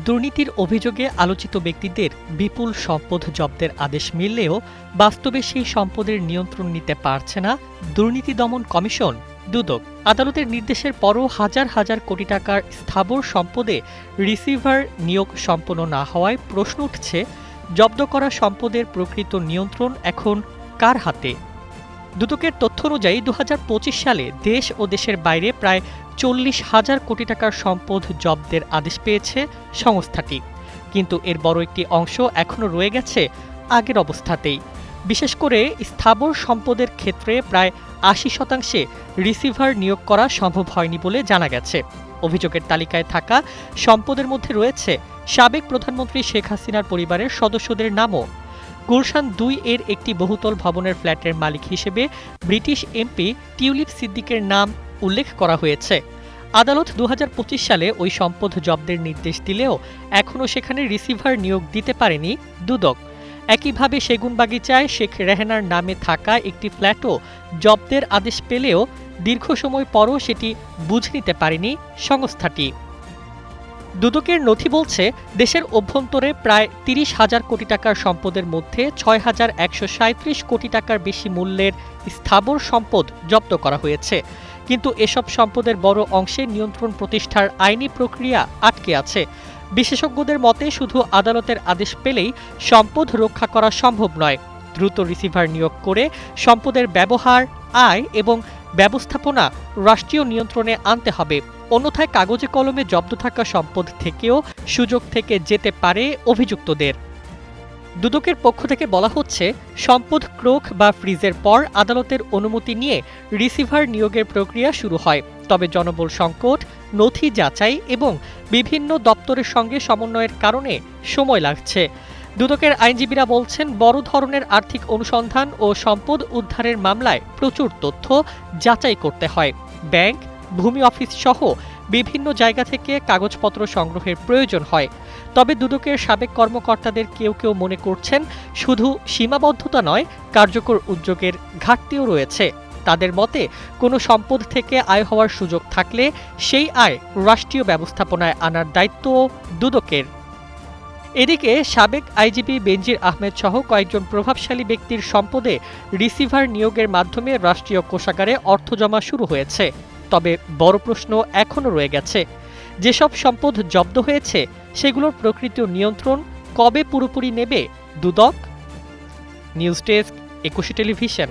দুর্নীতির অভিযোগে আলোচিত ব্যক্তিদের বিপুল সম্পদ জব্দের আদেশ মিললেও বাস্তবে সেই সম্পদের নিয়ন্ত্রণ নিতে পারছে না দুর্নীতি দমন কমিশন দুদক। আদালতের নির্দেশের পরও হাজার হাজার কোটি টাকার স্থাবর সম্পদে রিসিভার নিয়োগ সম্পন্ন না হওয়ায় প্রশ্ন উঠছে, জব্দ করা সম্পদের প্রকৃত নিয়ন্ত্রণ এখন কার হাতে? দুদকের তথ্য অনুযায়ী ২০২৫ সালে দেশ ও দেশের বাইরে প্রায় ৪০,০০০ কোটি টাকার সম্পদ জব্দের আদেশ পেয়েছে সংস্থাটি। কিন্তু এর বড় একটি অংশ এখনও রয়ে গেছে আগের অবস্থাতেই। বিশেষ করে স্থাবর সম্পদের ক্ষেত্রে প্রায় ৮০% রিসিভার নিয়োগ করা সম্ভব হয়নি বলে জানা গেছে। অভিযোগের তালিকায় থাকা সম্পদের মধ্যে রয়েছে সাবেক প্রধানমন্ত্রী শেখ হাসিনার পরিবারের সদস্যদের নামও। গুলশান ২ এর একটি বহুতল ভবনের ফ্ল্যাটের মালিক হিসেবে ব্রিটিশ এমপি টিউলিপ সিদ্দিকের নাম উল্লেখ করা হয়েছে। আদালত ২০২৫ সালে ওই সম্পদ জব্দের নির্দেশ দিলেও এখনও সেখানে রিসিভার নিয়োগ দিতে পারেনি দুদক। একইভাবে সেগুনবাগিচায় শেখ রেহানার নামে থাকা একটি ফ্ল্যাটও জব্দের আদেশ পেলেও দীর্ঘ সময় পরও সেটি বুঝে নিতে পারেনি সংস্থাটি। দুদকের নথি বলছে, দেশের অভ্যন্তরে প্রায় ৩০,০০০ কোটি টাকার সম্পদের মধ্যে ৬,১৩৭ কোটি টাকার বেশি মূল্যের স্থাবর সম্পদ জব্দ করা হয়েছে। কিন্তু এসব সম্পদের বড় অংশে নিয়ন্ত্রণ প্রতিষ্ঠার আইনি প্রক্রিয়া আটকে আছে। বিশেষজ্ঞদের মতে শুধু আদালতের আদেশ পেলেই সম্পদ রক্ষা করা সম্ভব নয়। দ্রুত রিসিভার নিয়োগ করে সম্পদের ব্যবহার, আয় এবং ব্যবস্থাপনা রাষ্ট্রীয় নিয়ন্ত্রণে আনতে হবে। অন্যথায় কাগজে কলমে জব্দ থাকা সম্পদ থেকেও সুযোগ থেকে যেতে পারে অভিযুক্তদের। দুদকের পক্ষ থেকে বলা হচ্ছে, সম্পদ ক্রোক বা ফ্রিজের পর আদালতের অনুমতি নিয়ে রিসিভার নিয়োগের প্রক্রিয়া শুরু হয়। তবে জনবল সংকট, নথি যাচাই এবং বিভিন্ন দপ্তরের সঙ্গে সমন্বয়ের কারণে সময় লাগছে। দুদকের আইনজীবীরা বলছেন, বড় ধরনের আর্থিক অনুসন্ধান ও সম্পদ উদ্ধারের মামলায় প্রচুর তথ্য যাচাই করতে হয়। ব্যাংক, ভূমি অফিস সহ বিভিন্ন জায়গা থেকে কাগজপত্র সংগ্রহের প্রয়োজন হয়। তবে দুদকের সাবেক কর্মকর্তাদের কেউ কেউ মনে করছেন, শুধু সীমাবদ্ধতা নয়, কার্যকর উদ্যোগের ঘাটতিও রয়েছে। তাদের মতে, কোনো সম্পদ থেকে আয় হওয়ার সুযোগ থাকলে সেই আয় রাষ্ট্রীয় ব্যবস্থাপনায় আনার দায়িত্ব দুদকের। এদিকে সাবেক আইজিপি বেনজির আহমেদ সহ কয়েকজন প্রভাবশালী ব্যক্তির সম্পদে রিসিভার নিয়োগের মাধ্যমে রাষ্ট্রীয় কোষাগারে অর্থ জমা শুরু হয়েছে। তবে বড় প্রশ্ন এখনও রয়ে গেছে, যেসব সম্পদ জব্দ হয়েছে সেগুলোর প্রকৃত নিয়ন্ত্রণ কবে পুরোপুরি নেবে দুদক? News desk, ২১ television.